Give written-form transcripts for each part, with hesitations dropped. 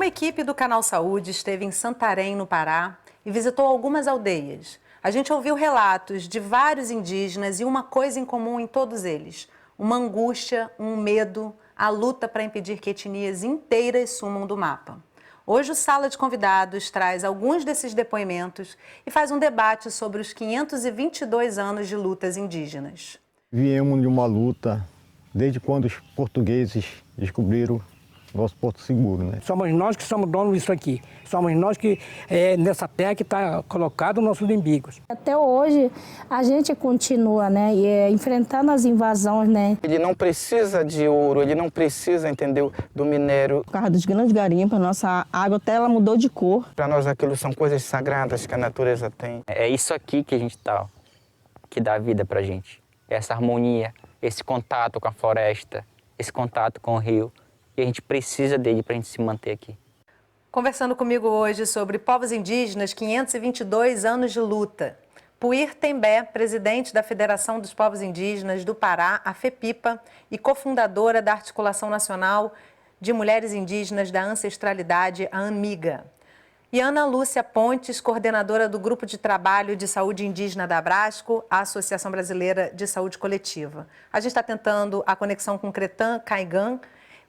equipe do Canal Saúde esteve em Santarém, no Pará, e visitou algumas aldeias. A gente ouviu relatos de vários indígenas e uma coisa em comum em todos eles: uma angústia, um medo, a luta para impedir que etnias inteiras sumam do mapa. Hoje o Sala de Convidados traz alguns desses depoimentos e faz um debate sobre os 522 anos de lutas indígenas. Viemos de uma luta desde quando os portugueses descobriram nosso Porto Seguro, né? Somos nós que somos donos disso aqui. Somos nós que, nessa terra que está colocado os nossos limbigos. Até hoje, a gente continua, né, enfrentando as invasões, né? Ele não precisa de ouro, ele não precisa, entendeu, do minério. Por causa dos grandes garimpos, a nossa água até ela mudou de cor. Para nós aquilo são coisas sagradas que a natureza tem. É isso aqui que a gente tá, que dá vida pra gente. Essa harmonia, esse contato com a floresta, esse contato com o rio. E a gente precisa dele para a gente se manter aqui. Conversando comigo hoje sobre povos indígenas, 522 anos de luta. Puir Tembé, presidente da Federação dos Povos Indígenas do Pará, a FEPIPA, e cofundadora da Articulação Nacional de Mulheres Indígenas da Ancestralidade, a ANMIGA. E Ana Lúcia Pontes, coordenadora do Grupo de Trabalho de Saúde Indígena da Abrasco, a Associação Brasileira de Saúde Coletiva. A gente está tentando a conexão com Cretan Caigan,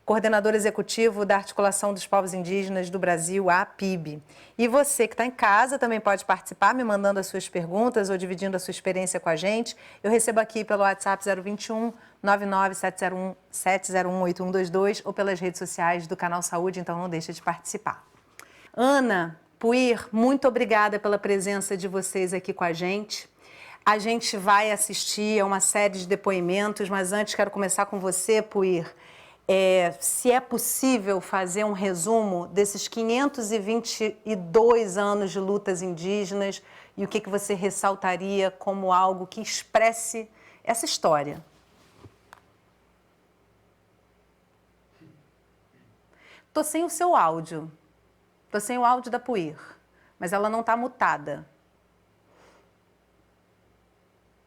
coordenador executivo da Articulação dos Povos Indígenas do Brasil, a APIB. E você que está em casa também pode participar, me mandando as suas perguntas ou dividindo a sua experiência com a gente. Eu recebo aqui pelo WhatsApp 021 99701 701 8122 ou pelas redes sociais do Canal Saúde, então não deixe de participar. Ana, Puir, muito obrigada pela presença de vocês aqui com a gente. A gente vai assistir a uma série de depoimentos, mas antes quero começar com você, Puir. Se é possível fazer um resumo desses 522 anos de lutas indígenas e o que você ressaltaria como algo que expresse essa história? Estou sem o seu áudio. Estou sem o áudio da Puir, mas ela não está mutada.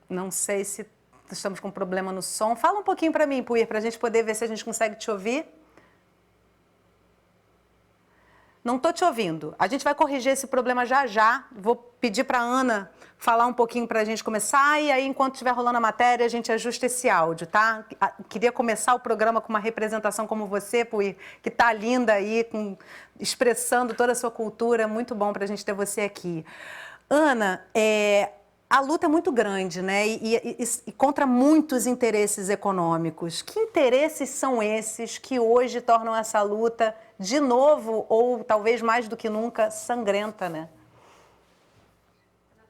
Não sei se estamos com problema no som. Fala um pouquinho para mim, Puir, para a gente poder ver se a gente consegue te ouvir. Não estou te ouvindo. A gente vai corrigir esse problema já já. Vou pedir para a Ana falar um pouquinho para a gente começar e aí, enquanto estiver rolando a matéria, a gente ajusta esse áudio, tá? Queria começar o programa com uma representação como você, Puir, que está linda aí, expressando toda a sua cultura. Muito bom para a gente ter você aqui. Ana, a luta é muito grande, né? E contra muitos interesses econômicos. Que interesses são esses que hoje tornam essa luta, de novo, ou talvez mais do que nunca, sangrenta, né?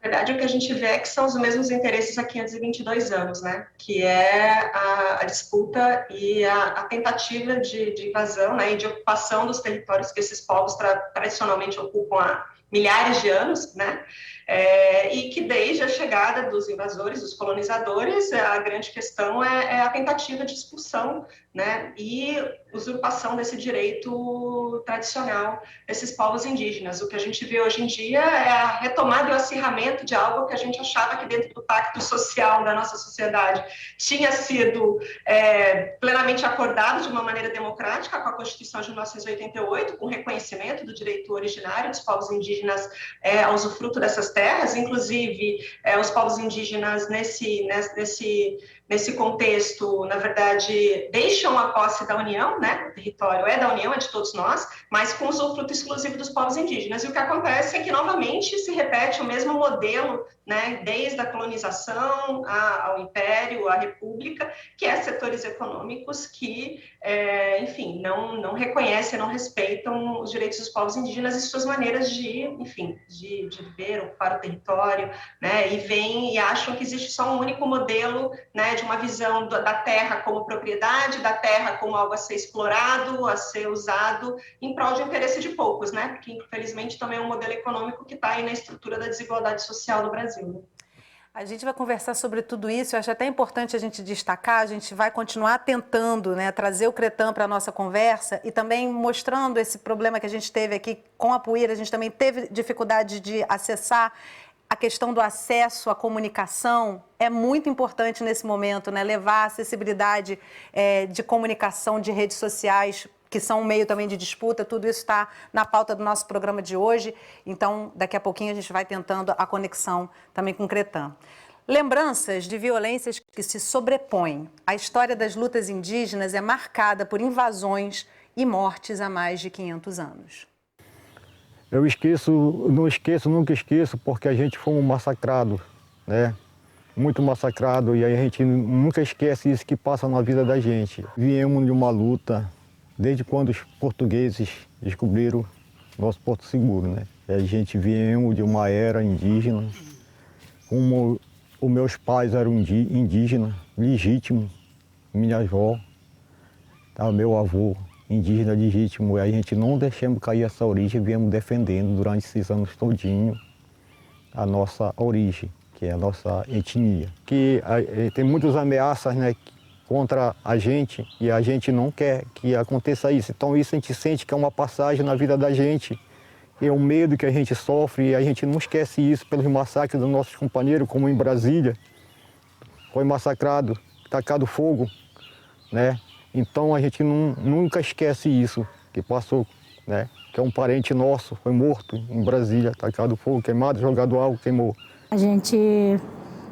Na verdade, o que a gente vê é que são os mesmos interesses há 522 anos, né? Que é a disputa e a tentativa de invasão, né? E de ocupação dos territórios que esses povos tradicionalmente ocupam há milhares de anos, né? E que desde a chegada dos invasores, dos colonizadores, a grande questão é a tentativa de expulsão, né, e usurpação desse direito tradicional desses povos indígenas. O que a gente vê hoje em dia é a retomada e o acirramento de algo que a gente achava que dentro do pacto social da nossa sociedade tinha sido plenamente acordado de uma maneira democrática com a Constituição de 1988, com reconhecimento do direito originário dos povos indígenas ao usufruto dessas terras, inclusive os povos indígenas nesse contexto, na verdade, deixam a posse da União, né? O território é da União, é de todos nós, mas com usufruto exclusivo dos povos indígenas. E o que acontece é que, novamente, se repete o mesmo modelo, né? Desde a colonização ao Império, à República, que é setores econômicos que, enfim, não reconhecem, não respeitam os direitos dos povos indígenas e suas maneiras de viver, ocupar o território, né? E vêm e acham que existe só um único modelo, né? De uma visão da terra como propriedade, da terra como algo a ser explorado, a ser usado em prol de interesse de poucos, né? Porque, infelizmente, também é um modelo econômico que está aí na estrutura da desigualdade social no Brasil, né? A gente vai conversar sobre tudo isso, eu acho até importante a gente destacar, a gente vai continuar tentando, né, trazer o Cretan para a nossa conversa e também mostrando esse problema que a gente teve aqui com a Puir. A gente também teve dificuldade de acessar. A questão do acesso à comunicação é muito importante nesse momento, né? Levar a acessibilidade de comunicação de redes sociais que são um meio também de disputa, tudo isso está na pauta do nosso programa de hoje, então daqui a pouquinho a gente vai tentando a conexão também com Cretã. Lembranças de violências que se sobrepõem. A história das lutas indígenas é marcada por invasões e mortes há mais de 500 anos. Eu nunca esqueço, porque a gente fomos massacrados, né? Muito massacrado, e aí a gente nunca esquece isso que passa na vida da gente. Viemos de uma luta desde quando os portugueses descobriram nosso Porto Seguro, né? E a gente viemos de uma era indígena, como os meus pais eram indígenas, legítimos, minha avó, meu avô indígena legítimo, e a gente não deixamos cair essa origem, viemos defendendo durante esses anos todinho a nossa origem, que é a nossa etnia. Que tem muitas ameaças, né, contra a gente, e a gente não quer que aconteça isso. Então isso a gente sente que é uma passagem na vida da gente, é o medo que a gente sofre, e a gente não esquece isso pelos massacres dos nossos companheiros, como em Brasília, foi massacrado, tacado fogo, né? Então a gente nunca esquece isso que passou, né? Que é um parente nosso, foi morto em Brasília, tacado fogo, queimado, jogado álcool, queimou. A gente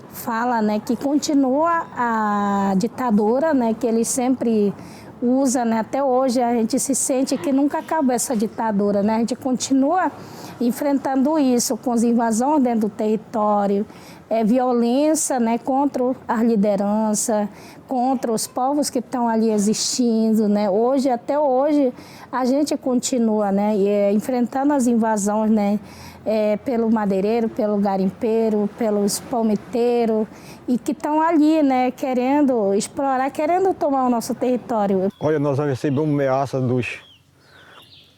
fala, né, que continua a ditadura, né, que ele sempre usa, né, até hoje a gente se sente que nunca acaba essa ditadura, né? A gente continua enfrentando isso com as invasões dentro do território, violência, né, contra a liderança, contra os povos que estão ali existindo, né? Hoje, até hoje, a gente continua, né, enfrentando as invasões, né, pelo madeireiro, pelo garimpeiro, pelos palmiteiros, e que estão ali, né, querendo explorar, querendo tomar o nosso território. Olha, nós recebemos ameaças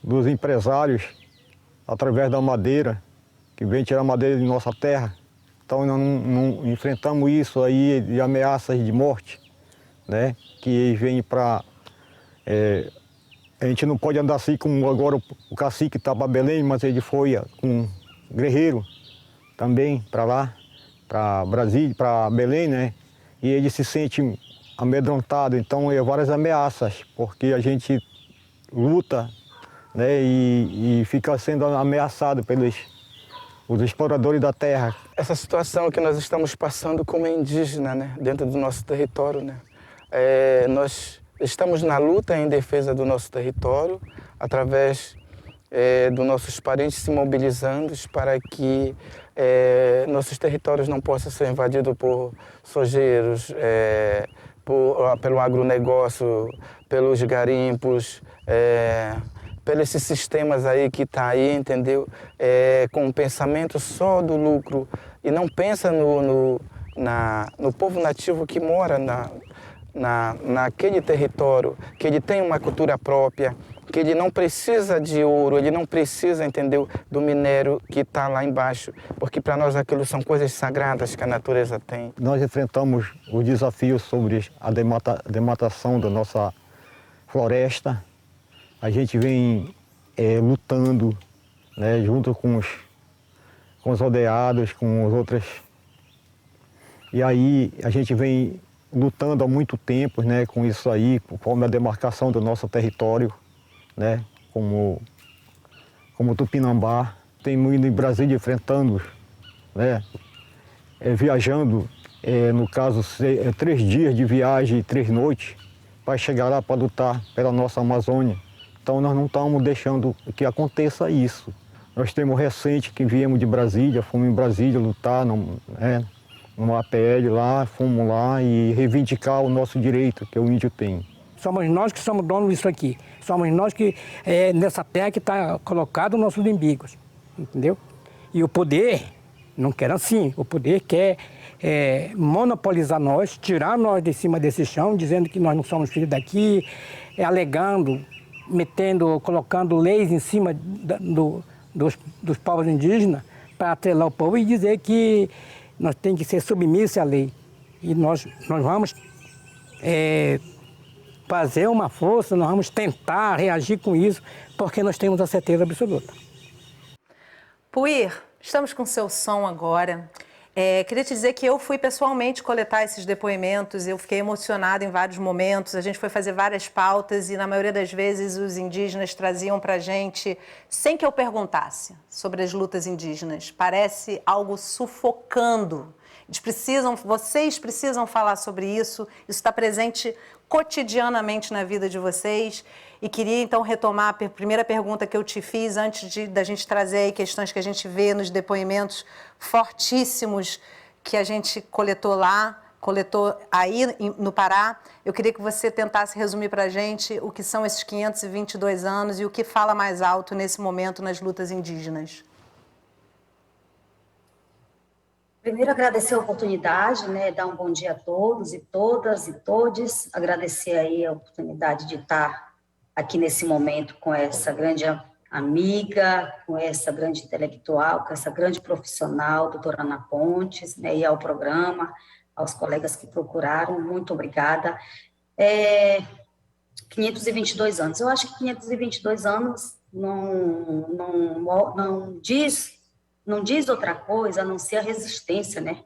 dos empresários através da madeira, que vem tirar madeira de nossa terra. Então nós não enfrentamos isso aí, de ameaças de morte, né? Que vem para... a gente não pode andar assim como agora o cacique está para Belém, mas ele foi com um guerreiro também para lá, para Brasília, para Belém, né? E ele se sente amedrontado, então é várias ameaças, porque a gente luta, né? E fica sendo ameaçado pelos os exploradores da terra. Essa situação que nós estamos passando como indígena, né, dentro do nosso território, né, nós estamos na luta em defesa do nosso território, através dos nossos parentes se mobilizando para que nossos territórios não possam ser invadidos por sojeiros, pelo agronegócio, pelos garimpos, pelos esses sistemas aí que está aí, entendeu? Com um pensamento só do lucro e não pensa no povo nativo que mora naquele território, que ele tem uma cultura própria, que ele não precisa de ouro, ele não precisa, entendeu, do minério que está lá embaixo, porque para nós aquilo são coisas sagradas que a natureza tem. Nós enfrentamos os desafios sobre a dematação da nossa floresta. A gente vem lutando, né, junto com os aldeados, com as outras. E aí a gente vem lutando há muito tempo, né, com isso aí, conforme a demarcação do nosso território, né, como Tupinambá. Temos ido em Brasília enfrentando, né, viajando, no caso, 3 dias de viagem e 3 noites, para chegar lá para lutar pela nossa Amazônia. Então nós não estamos deixando que aconteça isso. Nós temos recente que viemos de Brasília, fomos em Brasília lutar numa APL lá, fomos lá e reivindicar o nosso direito que o índio tem. Somos nós que somos donos disso aqui. Somos nós que, nessa terra que está colocado os nossos umbigos, entendeu? E o poder não quer assim. O poder quer monopolizar nós, tirar nós de cima desse chão, dizendo que nós não somos filhos daqui, alegando, colocando leis em cima dos povos indígenas para atrelar o povo e dizer que nós temos que ser submissos à lei. E nós vamos fazer uma força, nós vamos tentar reagir com isso, porque nós temos a certeza absoluta. Puir, estamos com seu som agora. Queria te dizer que eu fui pessoalmente coletar esses depoimentos, eu fiquei emocionada em vários momentos, a gente foi fazer várias pautas e na maioria das vezes os indígenas traziam para a gente, sem que eu perguntasse, sobre as lutas indígenas. Parece algo sufocando. Vocês precisam falar sobre isso, isso está presente cotidianamente na vida de vocês. E queria então retomar a primeira pergunta que eu te fiz antes da gente trazer aí questões que a gente vê nos depoimentos fortíssimos que a gente coletou aí no Pará. Eu queria que você tentasse resumir para a gente o que são esses 522 anos e o que fala mais alto nesse momento nas lutas indígenas. Primeiro, agradecer a oportunidade, né, dar um bom dia a todos e todas e todes, agradecer aí a oportunidade de estar aqui nesse momento com essa grande amiga, com essa grande intelectual, com essa grande profissional, doutora Ana Pontes, né, e ao programa, aos colegas que procuraram, muito obrigada. 522 anos, eu acho que 522 anos não diz outra coisa a não ser a resistência, né,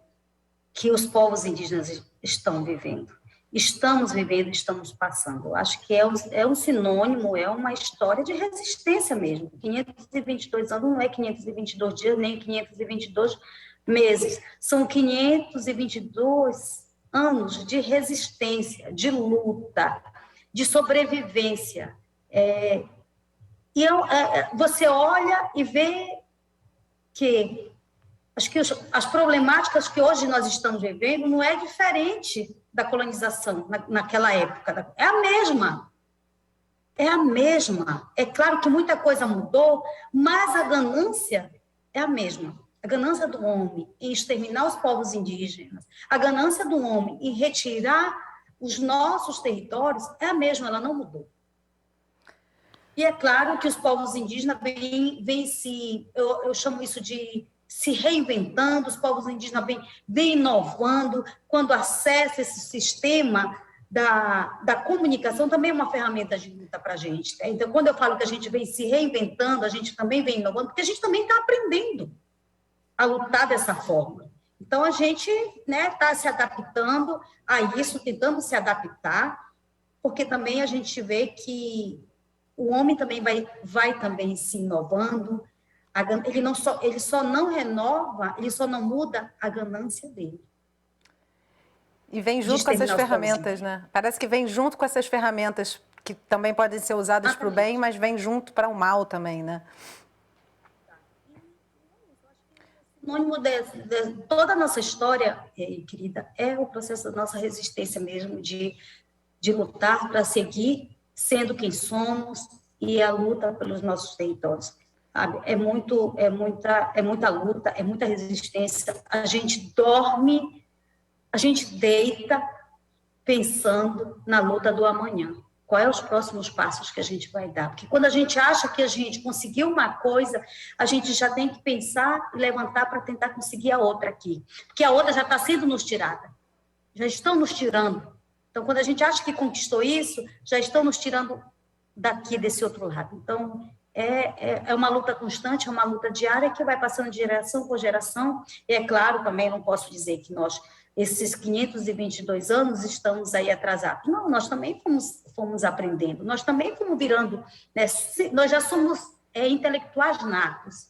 que os povos indígenas estão vivendo. Estamos vivendo, estamos passando. Acho que é um sinônimo, é uma história de resistência mesmo. 522 anos não é 522 dias, nem 522 meses. São 522 anos de resistência, de luta, de sobrevivência. Você olha e vê que acho que as problemáticas que hoje nós estamos vivendo não é diferente da colonização naquela época. É a mesma. É a mesma. É claro que muita coisa mudou, mas a ganância é a mesma. A ganância do homem em exterminar os povos indígenas, a ganância do homem em retirar os nossos territórios é a mesma, ela não mudou. E é claro que os povos indígenas vêm se... Eu chamo isso de se reinventando, os povos indígenas vêm inovando, quando acessa esse sistema da comunicação, também é uma ferramenta de luta para a gente. Né? Então, quando eu falo que a gente vem se reinventando, a gente também vem inovando, porque a gente também está aprendendo a lutar dessa forma. Então, a gente está se adaptando a isso, tentando se adaptar, porque também a gente vê que o homem também vai também se inovando. Ele só não renova, ele só não muda a ganância dele. E vem junto com essas ferramentas, né? Parece que vem junto com essas ferramentas que também podem ser usadas para o bem, mas vem junto para o mal também, né? O sinônimo de toda a nossa história, querida, é o processo da nossa resistência mesmo, de lutar para seguir sendo quem somos e a luta pelos nossos territórios. Sabe? É muita luta, é muita resistência. A gente dorme, a gente deita pensando na luta do amanhã. Quais são os próximos passos que a gente vai dar? Porque quando a gente acha que a gente conseguiu uma coisa, a gente já tem que pensar e levantar para tentar conseguir a outra aqui. Porque a outra já está sendo nos tirada. Já estão nos tirando. Então, quando a gente acha que conquistou isso, já estão nos tirando daqui, desse outro lado. Então, é uma luta constante, é uma luta diária que vai passando de geração por geração. E, é claro, também não posso dizer que nós, esses 522 anos, estamos aí atrasados. Não, nós também fomos aprendendo, nós também fomos virando, né, nós já somos intelectuais natos.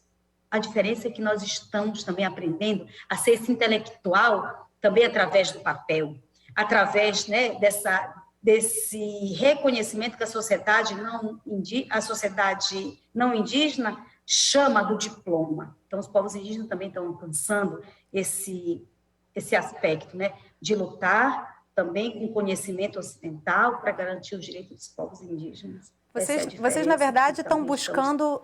A diferença é que nós estamos também aprendendo a ser esse intelectual também através do papel, através, né, desse reconhecimento que a sociedade não indígena chama do diploma. Então, os povos indígenas também estão alcançando esse aspecto, né, de lutar também com conhecimento ocidental para garantir os direitos dos povos indígenas. Vocês na verdade, estão buscando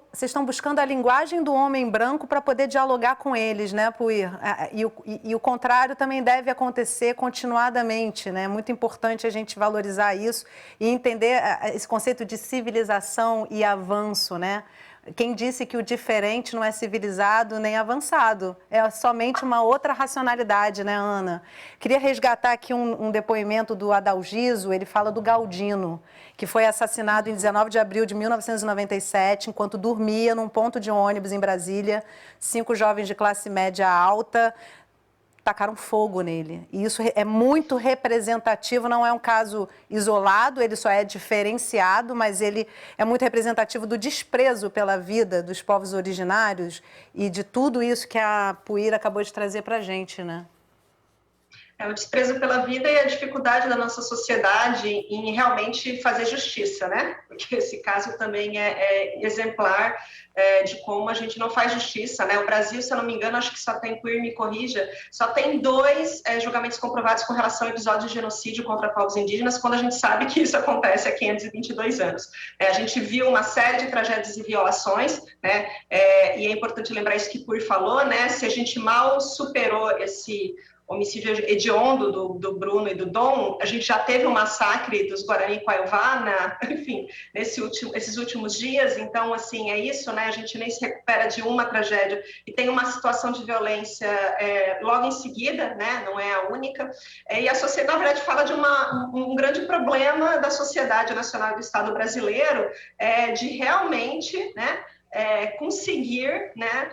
a linguagem do homem branco para poder dialogar com eles, né, Puir? E o contrário também deve acontecer continuadamente, né? É muito importante a gente valorizar isso e entender esse conceito de civilização e avanço, né? Quem disse que o diferente não é civilizado nem avançado? É somente uma outra racionalidade, né, Ana? Queria resgatar aqui um depoimento do Adalgiso. Ele fala do Galdino, que foi assassinado em 19 de abril de 1997, enquanto dormia num ponto de ônibus em Brasília. 5 jovens de classe média alta tacaram fogo nele. E isso é muito representativo, não é um caso isolado, ele só é diferenciado, mas ele é muito representativo do desprezo pela vida dos povos originários e de tudo isso que a Puir acabou de trazer para a gente, né? É o desprezo pela vida e a dificuldade da nossa sociedade em realmente fazer justiça, né? Porque esse caso também é exemplar de como a gente não faz justiça, né? O Brasil, se eu não me engano, acho que só tem, Puir me corrija, só tem 2 julgamentos comprovados com relação a episódios de genocídio contra povos indígenas, quando a gente sabe que isso acontece há 522 anos. A gente viu uma série de tragédias e violações, né? E é importante lembrar isso que Puir falou, né? Se a gente mal superou esse homicídio hediondo do Bruno e do Dom, a gente já teve um massacre dos Guarani Kaiowá, enfim, esses últimos dias, então, assim, é isso, né, a gente nem se recupera de uma tragédia e tem uma situação de violência logo em seguida, né, não é a única, e a sociedade, na verdade, fala de um grande problema da sociedade nacional e do Estado brasileiro, de realmente, né, conseguir, né,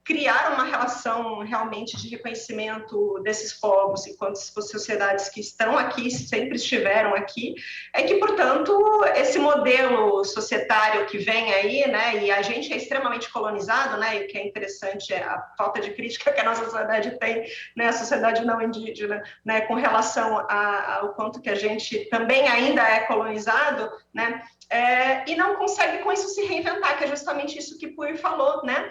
criar uma relação realmente de reconhecimento desses povos enquanto sociedades que estão aqui, sempre estiveram aqui, que, portanto, esse modelo societário que vem aí, né, e a gente é extremamente colonizado, né, e o que é interessante é a falta de crítica que a nossa sociedade tem, né, a sociedade não indígena, né, com relação ao quanto que a gente também ainda é colonizado, né, e não consegue com isso se reinventar, que é justamente isso que Puir falou, né?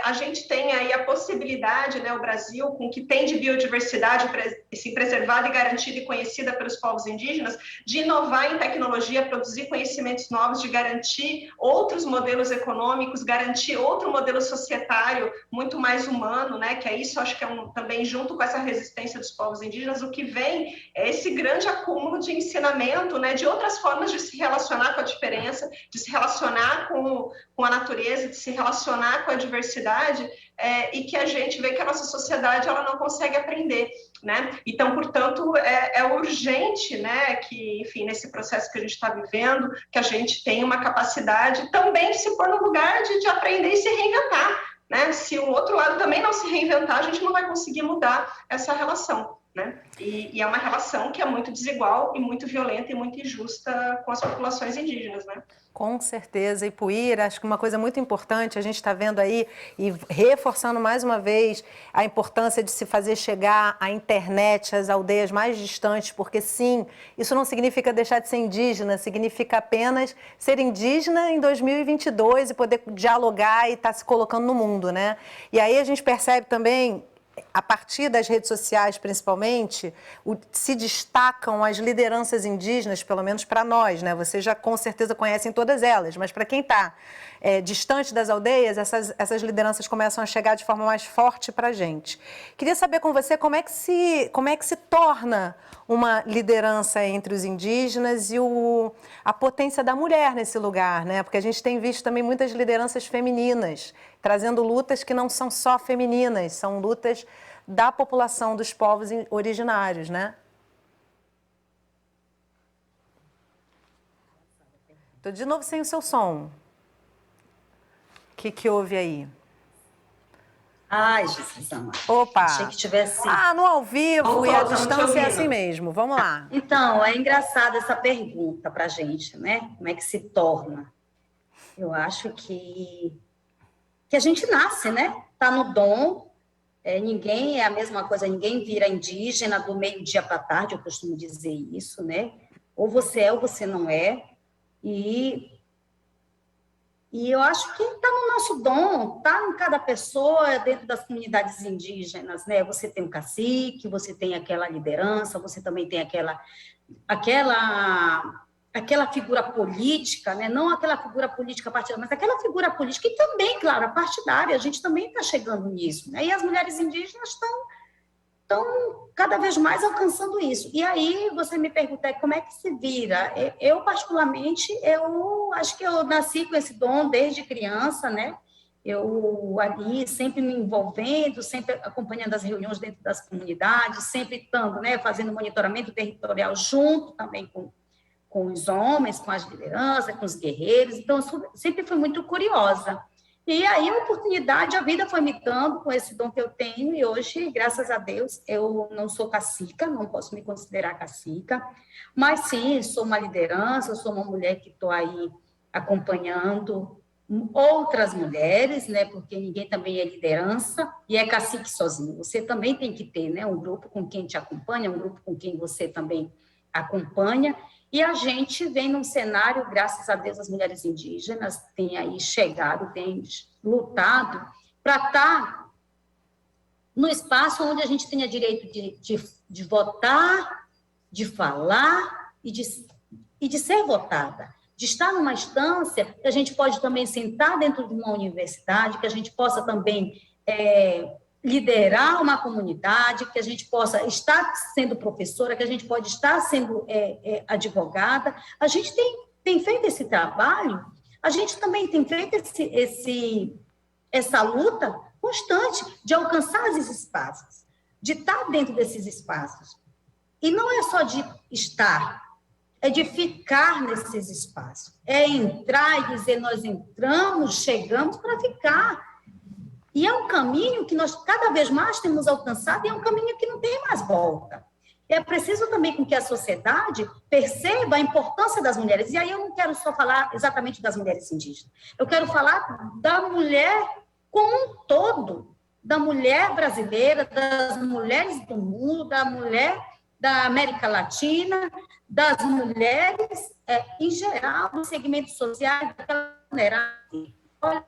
A gente tem aí a possibilidade, né, o Brasil, com o que tem de biodiversidade assim, preservada e garantida e conhecida pelos povos indígenas, de inovar em tecnologia, produzir conhecimentos novos, de garantir outros modelos econômicos, garantir outro modelo societário muito mais humano, né? Que é isso, acho que também junto com essa resistência dos povos indígenas, o que vem é esse grande acúmulo de ensinamento, né, de outras formas de se relacionar com a diferença, de se relacionar com a natureza, de se relacionar com a diversidade, e que a gente vê que a nossa sociedade ela não consegue aprender, né? Então, portanto, é urgente, né, que, enfim, nesse processo que a gente está vivendo, que a gente tenha uma capacidade também de se pôr no lugar de aprender e se reinventar, né? Se o outro lado também não se reinventar, a gente não vai conseguir mudar essa relação, né? E é uma relação que é muito desigual e muito violenta e muito injusta com as populações indígenas, né? Com certeza. E Puir, acho que uma coisa muito importante, a gente está vendo aí e reforçando mais uma vez a importância de se fazer chegar a internet às aldeias mais distantes, porque sim, isso não significa deixar de ser indígena, significa apenas ser indígena em 2022 e poder dialogar e estar se colocando no mundo, né? E aí a gente percebe também, a partir das redes sociais, principalmente, se destacam as lideranças indígenas, pelo menos para nós, né? Vocês já com certeza conhecem todas elas, mas para quem está distante das aldeias, essas lideranças começam a chegar de forma mais forte para a gente. Queria saber com você como é que se torna uma liderança entre os indígenas e a potência da mulher nesse lugar, né? Porque a gente tem visto também muitas lideranças femininas, trazendo lutas que não são só femininas, são lutas da população dos povos originários, né? Estou de novo sem o seu som. O que houve aí? Ai, Jesus amado. Opa! Achei que tivesse... no ao vivo e à distância é assim mesmo. Vamos lá. Então, é engraçada essa pergunta para a gente, né? Como é que se torna? Eu acho que a gente nasce, né? Está no dom. Ninguém é a mesma coisa, ninguém vira indígena do meio-dia para a tarde, eu costumo dizer isso, né? Ou você é ou você não é. E eu acho que está no nosso dom, está em cada pessoa dentro das comunidades indígenas, né? Você tem um cacique, você tem aquela liderança, você também tem aquela figura política, né? Não aquela figura política partidária, mas aquela figura política e também, claro, a partidária, a gente também está chegando nisso, né? E as mulheres indígenas estão cada vez mais alcançando isso. E aí você me pergunta, como é que se vira? Eu, particularmente, eu acho que eu nasci com esse dom desde criança, né? Eu ali sempre me envolvendo, sempre acompanhando as reuniões dentro das comunidades, sempre estando, né, fazendo monitoramento territorial junto também com os homens, com as lideranças, com os guerreiros. Então, eu sempre fui muito curiosa. E aí a oportunidade, a vida foi me dando com esse dom que eu tenho, e hoje, graças a Deus, eu não sou cacica, não posso me considerar cacica, mas sim, sou uma liderança, sou uma mulher que estou aí acompanhando outras mulheres, né, porque ninguém também é liderança e é cacique sozinho. Você também tem que ter, né, um grupo com quem te acompanha, um grupo com quem você também acompanha, e a gente vem num cenário, graças a Deus, as mulheres indígenas têm aí chegado, têm lutado para estar no espaço onde a gente tenha direito de votar, de falar e de ser votada, de estar numa instância que a gente pode também sentar dentro de uma universidade, que a gente possa também liderar uma comunidade, que a gente possa estar sendo professora, que a gente pode estar sendo advogada. A gente tem feito esse trabalho, a gente também tem feito essa luta constante de alcançar esses espaços, de estar dentro desses espaços. E não é só de estar, é de ficar nesses espaços, é entrar e dizer, nós entramos, chegamos para ficar. E é um caminho que nós cada vez mais temos alcançado, e é um caminho que não tem mais volta. É preciso também com que a sociedade perceba a importância das mulheres. E aí eu não quero só falar exatamente das mulheres indígenas, eu quero falar da mulher como um todo, da mulher brasileira, das mulheres do mundo, da mulher da América Latina, das mulheres, em geral, dos segmentos sociais, daquela vulnerável. Olha,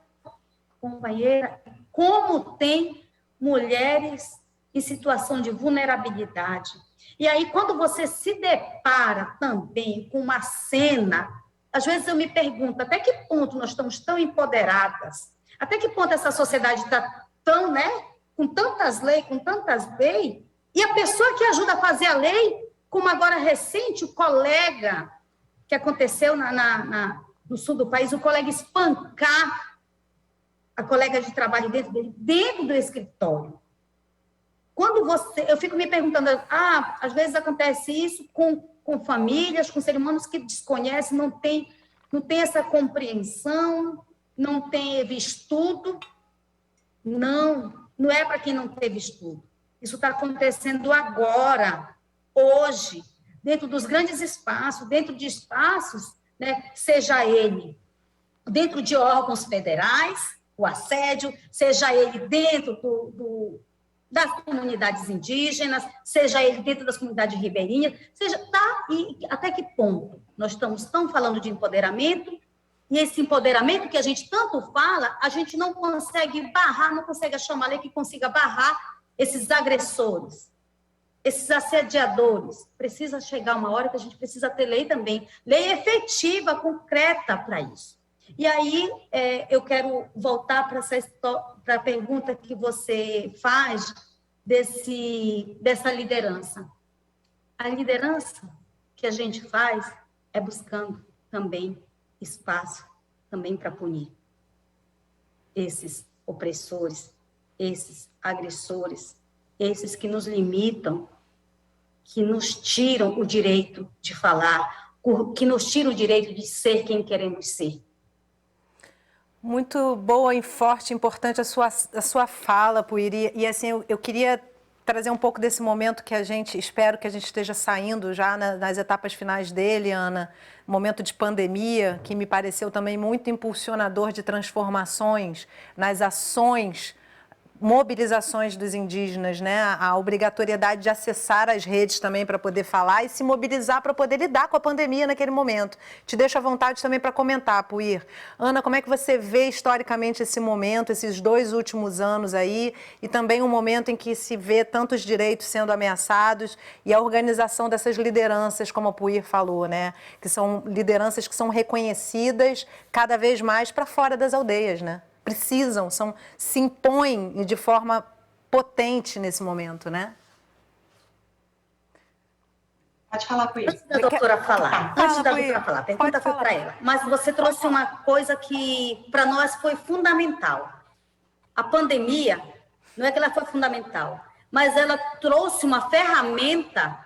companheira, como tem mulheres em situação de vulnerabilidade. E aí, quando você se depara também com uma cena, às vezes eu me pergunto, até que ponto nós estamos tão empoderadas? Até que ponto essa sociedade está tão, né, com tantas leis, e a pessoa que ajuda a fazer a lei, como agora recente, o colega, que aconteceu no sul do país, o colega espancar a colega de trabalho dentro do escritório. Eu fico me perguntando, às vezes acontece isso com famílias, com seres humanos que desconhecem, não tem essa compreensão, não teve estudo. Não é para quem não teve estudo. Isso está acontecendo agora, hoje, dentro dos grandes espaços, dentro de espaços, né, seja ele dentro de órgãos federais, o assédio, seja ele dentro das comunidades indígenas, seja ele dentro das comunidades ribeirinhas, e até que ponto nós estamos tão falando de empoderamento, e esse empoderamento que a gente tanto fala, a gente não consegue barrar, não consegue achar uma lei que consiga barrar esses agressores, esses assediadores. Precisa chegar uma hora que a gente precisa ter lei também, lei efetiva, concreta para isso. E aí, eu quero voltar para a pergunta que você faz dessa liderança. A liderança que a gente faz é buscando também espaço também para punir esses opressores, esses agressores, esses que nos limitam, que nos tiram o direito de falar, que nos tiram o direito de ser quem queremos ser. Muito boa e forte, importante a sua fala, Puiri. E assim, eu queria trazer um pouco desse momento que espero que a gente esteja saindo já nas etapas finais dele, Ana, momento de pandemia, que me pareceu também muito impulsionador de transformações nas ações, mobilizações dos indígenas, né? A obrigatoriedade de acessar as redes também para poder falar e se mobilizar para poder lidar com a pandemia naquele momento. Te deixo à vontade também para comentar, Puir. Ana, como é que você vê historicamente esse momento, esses 2 últimos anos aí, e também um momento em que se vê tantos direitos sendo ameaçados e a organização dessas lideranças, como a Puir falou, né? Que são lideranças que são reconhecidas cada vez mais para fora das aldeias, né? Precisam, se impõem de forma potente nesse momento, né? Pode falar, Puir. Antes da doutora falar, a pergunta foi para ela. Mas você trouxe uma coisa que para nós foi fundamental. A pandemia, não é que ela foi fundamental, mas ela trouxe uma ferramenta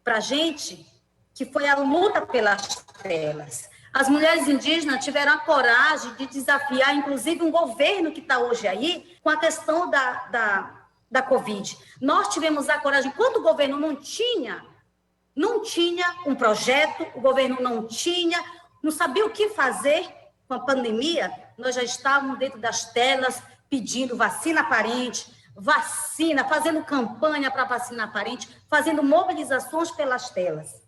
para a gente, que foi a luta pelas telas. As mulheres indígenas tiveram a coragem de desafiar, inclusive, um governo que está hoje aí, com a questão da Covid. Nós tivemos a coragem, quando o governo não tinha um projeto, o governo não sabia o que fazer com a pandemia, nós já estávamos dentro das telas pedindo vacina parente, fazendo campanha para vacina parente, fazendo mobilizações pelas telas.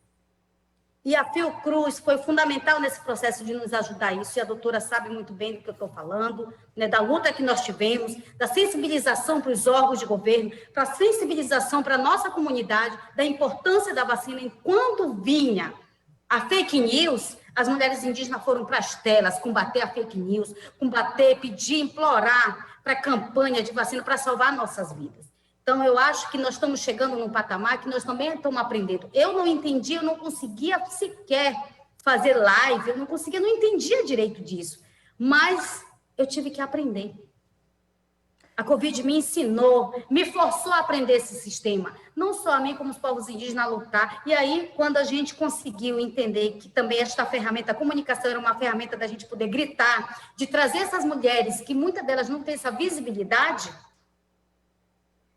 E a Fiocruz foi fundamental nesse processo de nos ajudar isso, e a doutora sabe muito bem do que eu estou falando, né, da luta que nós tivemos, da sensibilização para os órgãos de governo, para a sensibilização para a nossa comunidade, da importância da vacina. Enquanto vinha a fake news, as mulheres indígenas foram para as telas combater a fake news, pedir, implorar para a campanha de vacina para salvar nossas vidas. Então, eu acho que nós estamos chegando num patamar que nós também estamos aprendendo. Eu não entendi, eu não conseguia sequer fazer live, eu não entendia direito disso. Mas eu tive que aprender. A Covid me ensinou, me forçou a aprender esse sistema. Não só a mim, como os povos indígenas a lutar. E aí, quando a gente conseguiu entender que também esta ferramenta, a comunicação era uma ferramenta da gente poder gritar, de trazer essas mulheres, que muitas delas não têm essa visibilidade,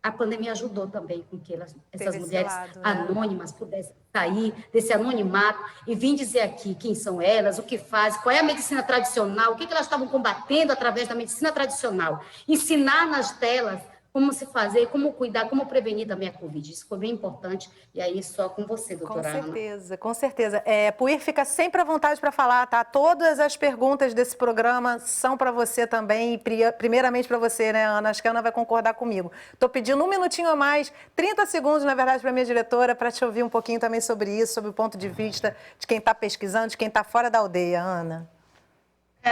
a pandemia ajudou também com que essas mulheres anônimas pudessem sair desse anonimato e vir dizer aqui quem são elas, o que fazem, qual é a medicina tradicional, o que elas estavam combatendo através da medicina tradicional. Ensinar nas telas como se fazer, como cuidar, como prevenir também a Covid. Isso foi bem importante. E aí, só com você, doutora Ana. Com certeza, com certeza. Puir, fica sempre à vontade para falar, tá? Todas as perguntas desse programa são para você também, e primeiramente para você, né, Ana? Acho que a Ana vai concordar comigo. Estou pedindo um minutinho a mais, 30 segundos, na verdade, para a minha diretora, para te ouvir um pouquinho também sobre isso, sobre o ponto de vista de quem está pesquisando, de quem está fora da aldeia, Ana.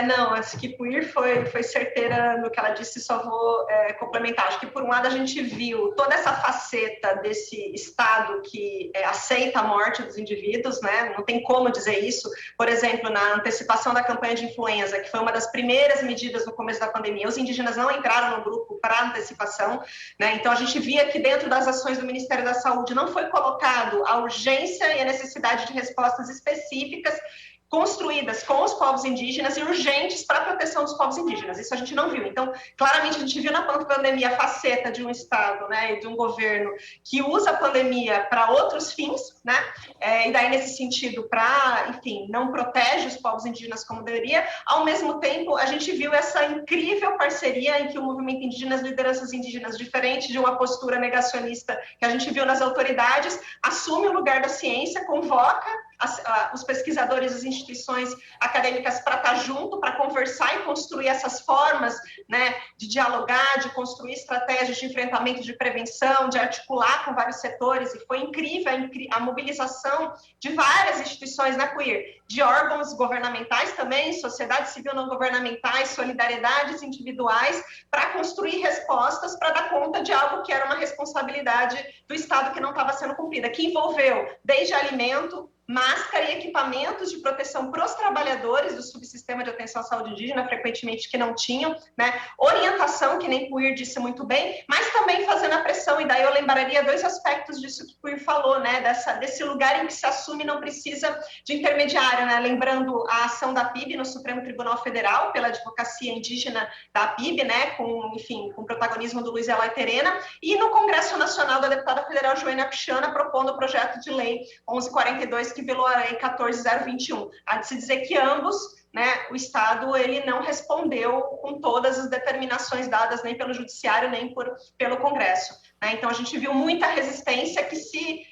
Não, acho que Puir foi certeira no que ela disse, só vou complementar. Acho que, por um lado, a gente viu toda essa faceta desse Estado que aceita a morte dos indivíduos, né? Não tem como dizer isso. Por exemplo, na antecipação da campanha de influenza, que foi uma das primeiras medidas no começo da pandemia, os indígenas não entraram no grupo para antecipação, né? Então, a gente via que dentro das ações do Ministério da Saúde não foi colocado a urgência e a necessidade de respostas específicas construídas com os povos indígenas e urgentes para a proteção dos povos indígenas. Isso a gente não viu. Então, claramente, a gente viu na pandemia a faceta de um Estado, né, e de um governo que usa a pandemia para outros fins, né, e daí, nesse sentido, enfim, não protege os povos indígenas como deveria. Ao mesmo tempo, a gente viu essa incrível parceria em que o movimento indígena, as lideranças indígenas, diferente de uma postura negacionista que a gente viu nas autoridades, assume o lugar da ciência, convoca os pesquisadores, as instituições acadêmicas para estar junto, para conversar e construir essas formas, né, de dialogar, de construir estratégias de enfrentamento, de prevenção, de articular com vários setores, e foi incrível a mobilização de várias instituições na Puir, de órgãos governamentais também, sociedade civil não governamentais, solidariedades individuais, para construir respostas para dar conta de algo que era uma responsabilidade do Estado que não estava sendo cumprida, que envolveu desde alimento, máscara e equipamentos de proteção para os trabalhadores do subsistema de atenção à saúde indígena, frequentemente que não tinham, né? Orientação, que nem Puir disse muito bem, mas também fazendo a pressão, e daí eu lembraria dois aspectos disso que Puir falou, né? Desse lugar em que se assume não precisa de intermediário, né? Lembrando a ação da PIB no Supremo Tribunal Federal, pela advocacia indígena da PIB, né? Com o protagonismo do Luiz Eloy Terena, e no Congresso Nacional da deputada federal Joênia Pichana, propondo o projeto de lei 1142, que vilou a lei 14.021. Há de se dizer que ambos, né, o Estado ele não respondeu com todas as determinações dadas nem pelo Judiciário, nem pelo Congresso, né? Então, a gente viu muita resistência que se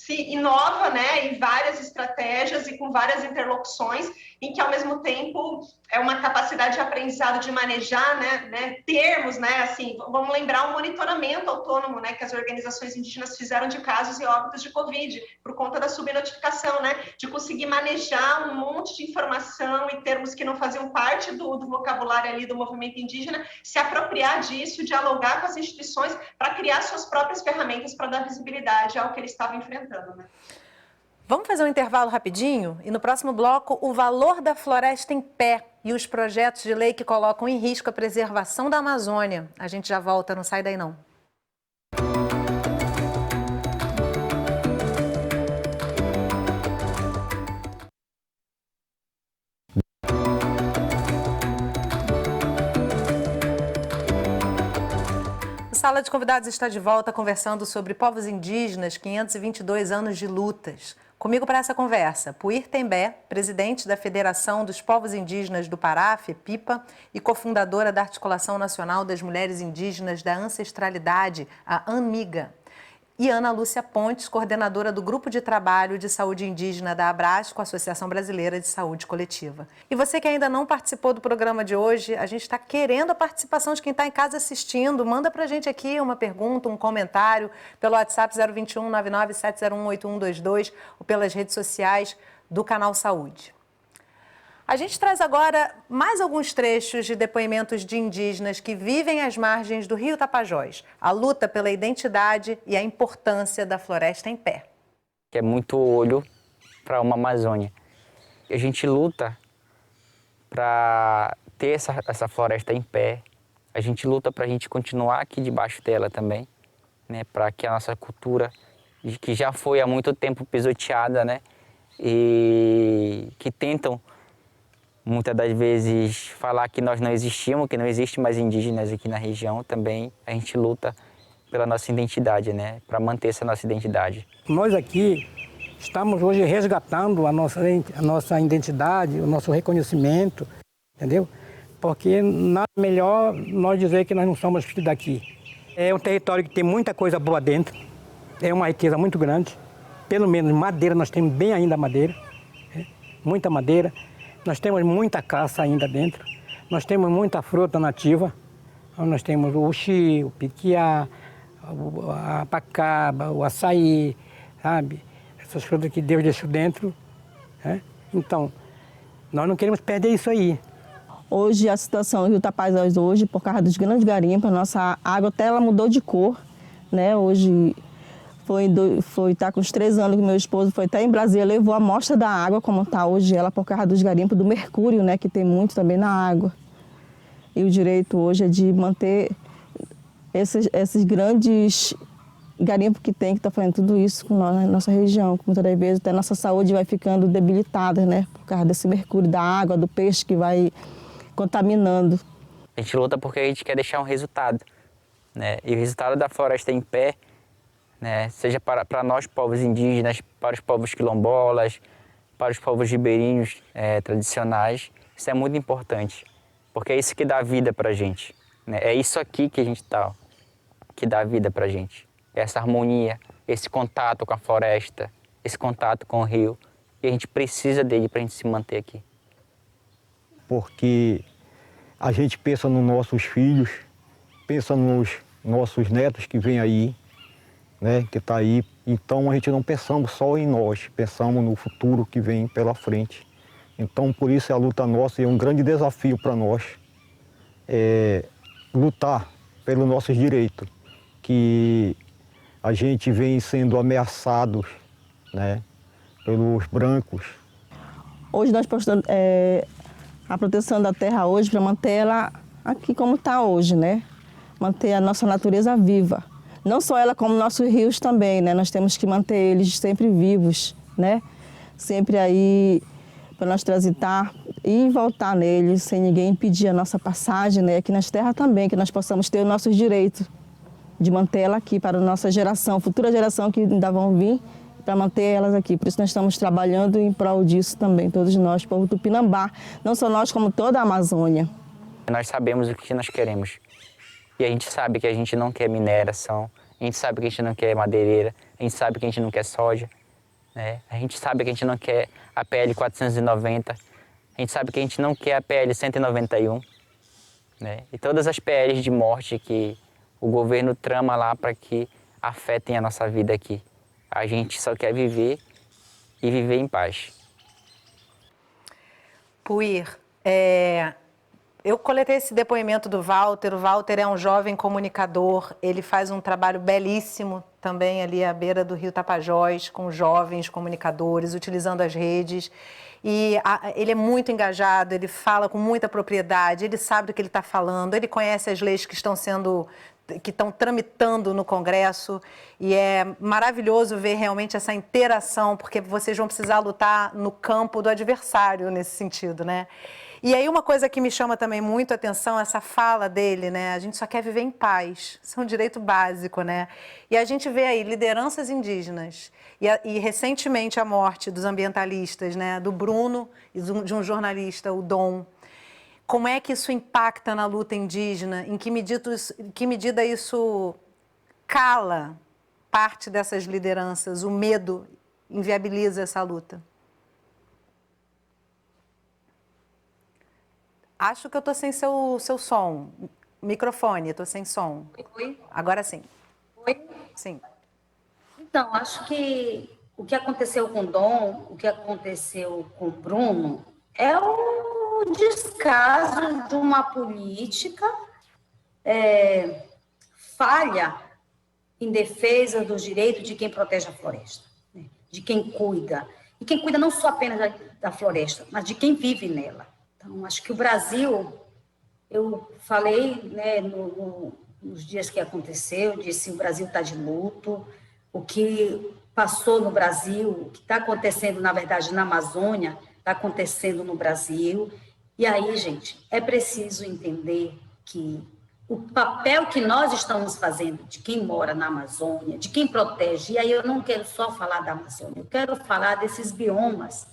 inova, né, em várias estratégias e com várias interlocuções, em que, ao mesmo tempo, é uma capacidade de aprendizado de manejar, né, termos, né, assim, vamos lembrar o monitoramento autônomo, né, que as organizações indígenas fizeram de casos e óbitos de Covid, por conta da subnotificação, né, de conseguir manejar um monte de informação e termos que não faziam parte do vocabulário ali do movimento indígena, se apropriar disso, dialogar com as instituições para criar suas próprias ferramentas para dar visibilidade ao que eles estavam enfrentando, né. Vamos fazer um intervalo rapidinho? E no próximo bloco, o valor da floresta em pé e os projetos de lei que colocam em risco a preservação da Amazônia. A gente já volta, não sai daí não. Sala de Convidados está de volta conversando sobre povos indígenas, 522 anos de lutas. Comigo para essa conversa, Puir Tembé, presidente da Federação dos Povos Indígenas do Pará, FEPIPA, e cofundadora da Articulação Nacional das Mulheres Indígenas da Ancestralidade, a ANMIGA. E Ana Lúcia Pontes, coordenadora do Grupo de Trabalho de Saúde Indígena da Abrasco, Associação Brasileira de Saúde Coletiva. E você que ainda não participou do programa de hoje, a gente está querendo a participação de quem está em casa assistindo. Manda para a gente aqui uma pergunta, um comentário, pelo WhatsApp 021 99 701 8122 ou pelas redes sociais do Canal Saúde. A gente traz agora mais alguns trechos de depoimentos de indígenas que vivem às margens do Rio Tapajós, a luta pela identidade e a importância da floresta em pé. É muito olho para uma Amazônia. E a gente luta para ter essa floresta em pé. A gente luta para a gente continuar aqui debaixo dela também, né? Para que a nossa cultura, que já foi há muito tempo pisoteada, né? E que tentam muitas das vezes falar que nós não existimos, que não existe mais indígenas aqui na região, também a gente luta pela nossa identidade, né? Para manter essa nossa identidade. Nós aqui estamos hoje resgatando a nossa identidade, o nosso reconhecimento, entendeu? Porque nada melhor nós dizer que nós não somos filhos daqui. É um território que tem muita coisa boa dentro, é uma riqueza muito grande. Pelo menos madeira, nós temos bem ainda madeira, muita madeira. Nós temos muita caça ainda dentro, nós temos muita fruta nativa, nós temos o uxi, o piquiá, a pacaba, o açaí, sabe? Essas frutas que Deus deixou dentro, né? Então, nós não queremos perder isso aí. Hoje, a situação do Rio Tapajós, hoje, por causa dos grandes garimpos, a nossa água até ela mudou de cor, né? Hoje tá com uns 3 anos que meu esposo foi até em Brasília, levou a amostra da água como está hoje ela por causa dos garimpos do mercúrio, né, que tem muito também na água. E o direito hoje é de manter esses grandes garimpos que tem, que está fazendo tudo isso com nós, na nossa região. Que muitas das vezes até a nossa saúde vai ficando debilitada, né, por causa desse mercúrio da água, do peixe que vai contaminando. A gente luta porque a gente quer deixar um resultado, né? E o resultado da floresta em pé, né, seja para nós, povos indígenas, para os povos quilombolas, para os povos ribeirinhos tradicionais, isso é muito importante, porque é isso que dá vida para a gente, né? É isso aqui que a gente está, que dá vida para a gente. Essa harmonia, esse contato com a floresta, esse contato com o rio, e a gente precisa dele para a gente se manter aqui. Porque a gente pensa nos nossos filhos, pensa nos nossos netos que vêm aí, né, que está aí. Então a gente não pensamos só em nós, pensamos no futuro que vem pela frente. Então por isso é a luta nossa e é um grande desafio para nós lutar pelos nossos direitos, que a gente vem sendo ameaçados, né, pelos brancos. Hoje nós postamos a proteção da terra hoje para manter ela aqui como está hoje, né, manter a nossa natureza viva. Não só ela, como nossos rios também, né? Nós temos que manter eles sempre vivos, né? Sempre aí para nós transitar e voltar neles, sem ninguém impedir a nossa passagem, né? Aqui nas terras também, que nós possamos ter os nossos direitos de manter ela aqui para a nossa geração, futura geração que ainda vão vir, para manter elas aqui. Por isso nós estamos trabalhando em prol disso também, todos nós, povo Tupinambá, não só nós, como toda a Amazônia. Nós sabemos o que nós queremos. E a gente sabe que a gente não quer mineração, a gente sabe que a gente não quer madeireira, a gente sabe que a gente não quer soja, né? A gente sabe que a gente não quer a PL 490, a gente sabe que a gente não quer a PL 191, né? E todas as PLs de morte que o governo trama lá para que afetem a nossa vida aqui. A gente só quer viver e viver em paz. Puir, eu coletei esse depoimento do Walter. O Walter é um jovem comunicador, ele faz um trabalho belíssimo também ali à beira do Rio Tapajós, com jovens comunicadores, utilizando as redes. E ele é muito engajado, ele fala com muita propriedade, ele sabe do que ele está falando, ele conhece as leis que estão tramitando no Congresso, e é maravilhoso ver realmente essa interação, porque vocês vão precisar lutar no campo do adversário nesse sentido, né? E aí uma coisa que me chama também muito a atenção, essa fala dele, né? A gente só quer viver em paz, isso é um direito básico, né? E a gente vê aí lideranças indígenas e recentemente a morte dos ambientalistas, né? Do Bruno e de um jornalista, o Dom. Como é que isso impacta na luta indígena? Em que medida isso cala parte dessas lideranças? O medo inviabiliza essa luta? Acho que eu estou sem seu som. Microfone, estou sem som. Oi? Agora sim. Oi? Sim. Então, acho que o que aconteceu com o Dom, o que aconteceu com o Bruno, é o descaso de uma política falha em defesa dos direitos de quem protege a floresta, né? De quem cuida. E quem cuida não só apenas da floresta, mas de quem vive nela. Então, acho que o Brasil, eu falei, né, nos dias que aconteceu, disse o Brasil está de luto, o que passou no Brasil, o que está acontecendo, na verdade, na Amazônia, está acontecendo no Brasil. E aí, gente, é preciso entender que o papel que nós estamos fazendo de quem mora na Amazônia, de quem protege, e aí eu não quero só falar da Amazônia, eu quero falar desses biomas,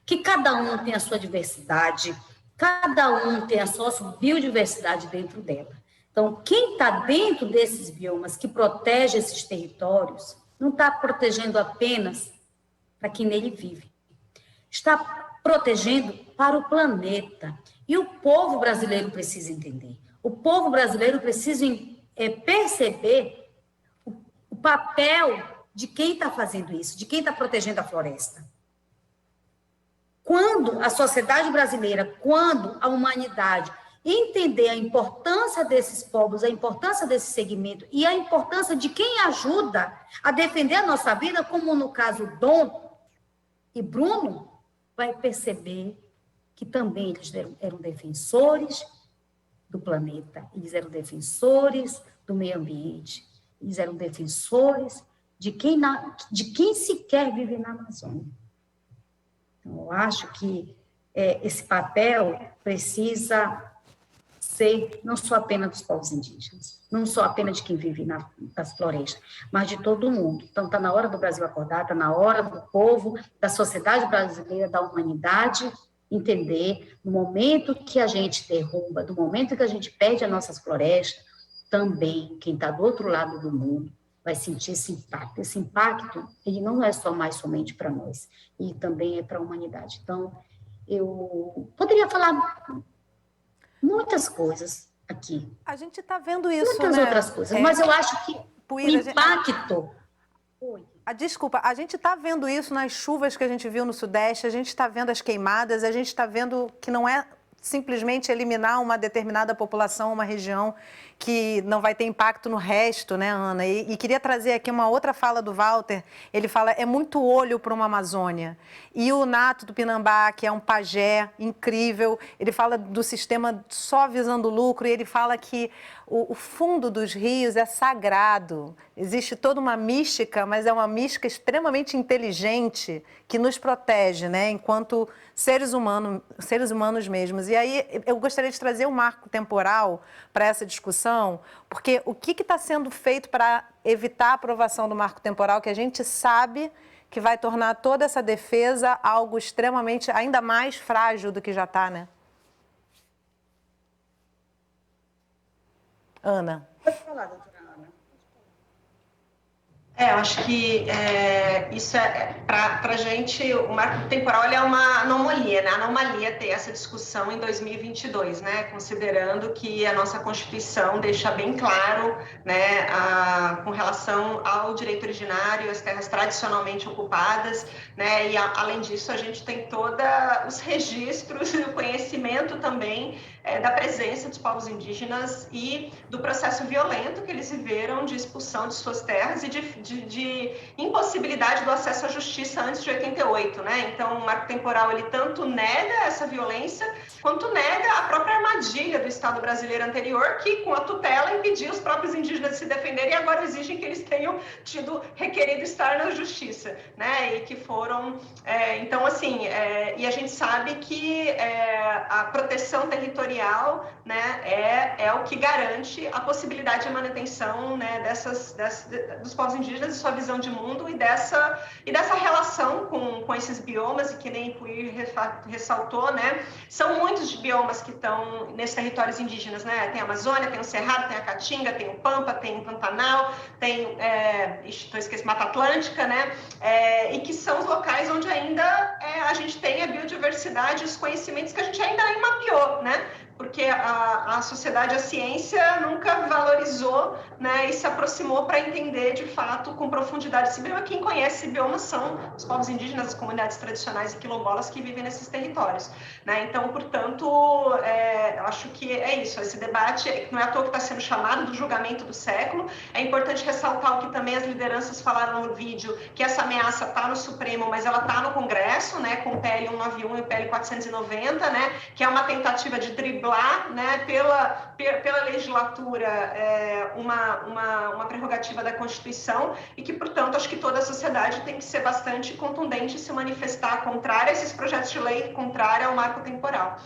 que cada um tem a sua diversidade, cada um tem a sua biodiversidade dentro dela. Então, quem está dentro desses biomas, que protege esses territórios, não está protegendo apenas para quem nele vive. Está protegendo para o planeta. E o povo brasileiro precisa entender. O povo brasileiro precisa perceber o papel de quem está fazendo isso, de quem está protegendo a floresta. Quando a sociedade brasileira, quando a humanidade entender a importância desses povos, a importância desse segmento e a importância de quem ajuda a defender a nossa vida, como no caso Dom e Bruno, vai perceber que também eles eram defensores do planeta, eles eram defensores do meio ambiente, eles eram defensores de quem sequer vive na Amazônia. Então, eu acho que esse papel precisa ser não só apenas dos povos indígenas, não só apenas de quem vive nas florestas, mas de todo mundo. Então, está na hora do Brasil acordar, está na hora do povo, da sociedade brasileira, da humanidade, entender, no momento que a gente derruba, no momento que a gente perde as nossas florestas, também quem está do outro lado do mundo vai sentir esse impacto. Esse impacto, ele não é só mais somente para nós, e também é para a humanidade. Então, eu poderia falar muitas coisas aqui. A gente está vendo isso, muitas outras coisas, mas eu acho que o impacto... Desculpa, a gente está vendo isso nas chuvas que a gente viu no Sudeste, a gente está vendo as queimadas, a gente está vendo que não é simplesmente eliminar uma determinada população, uma região, que não vai ter impacto no resto, né, Ana? E queria trazer aqui uma outra fala do Walter. Ele fala, é muito olho para uma Amazônia. E o Nato do Pinambá, que é um pajé incrível, ele fala do sistema só visando lucro, e ele fala que o fundo dos rios é sagrado. Existe toda uma mística, mas é uma mística extremamente inteligente que nos protege, né, enquanto seres humanos mesmos. E aí eu gostaria de trazer um marco temporal para essa discussão, porque o que está sendo feito para evitar a aprovação do marco temporal, que a gente sabe que vai tornar toda essa defesa algo extremamente, ainda mais frágil do que já está, né? Ana. Pode falar, doutora Ana. Eu acho que isso para a gente, o marco temporal é uma anomalia, né? Anomalia ter essa discussão em 2022, né? Considerando que a nossa Constituição deixa bem claro, né, com relação ao direito originário, as terras tradicionalmente ocupadas, né? E além disso, a gente tem todos os registros e o conhecimento também da presença dos povos indígenas e do processo violento que eles viveram de expulsão de suas terras e de impossibilidade do acesso à justiça antes de 88, né? Então, o marco temporal, ele tanto nega essa violência, quanto nega a própria armadilha do Estado brasileiro anterior, que, com a tutela, impedia os próprios indígenas de se defenderem e agora exigem que eles tenham tido requerido estar na justiça, né? E que foram... então, assim, e a gente sabe que a proteção territorial, né, é o que garante a possibilidade de manutenção, né, dos povos indígenas e sua visão de mundo e dessa relação com esses biomas, e que nem Puir ressaltou, né, são muitos biomas que estão nesses territórios indígenas, né, tem a Amazônia, tem o Cerrado, tem a Caatinga, tem o Pampa, tem o Pantanal, tem, Mata Atlântica, né, e que são os locais onde ainda a gente tem a biodiversidade, os conhecimentos que a gente ainda nem mapeou, né? Porque a sociedade, a ciência nunca valorizou, né, e se aproximou para entender de fato com profundidade esse bioma. Quem conhece esse bioma são os povos indígenas, as comunidades tradicionais e quilombolas que vivem nesses territórios, né? Então, portanto, eu acho que é isso, esse debate não é à toa que está sendo chamado do julgamento do século. É importante ressaltar o que também as lideranças falaram no vídeo, que essa ameaça está no Supremo, mas ela está no Congresso, né, com o PL 191 e o PL 490, né, que é uma tentativa de driblar, né, pela legislatura uma prerrogativa da Constituição, e que, portanto, acho que toda a sociedade tem que ser bastante contundente e se manifestar contrária a esses projetos de lei, contrária ao marco temporal.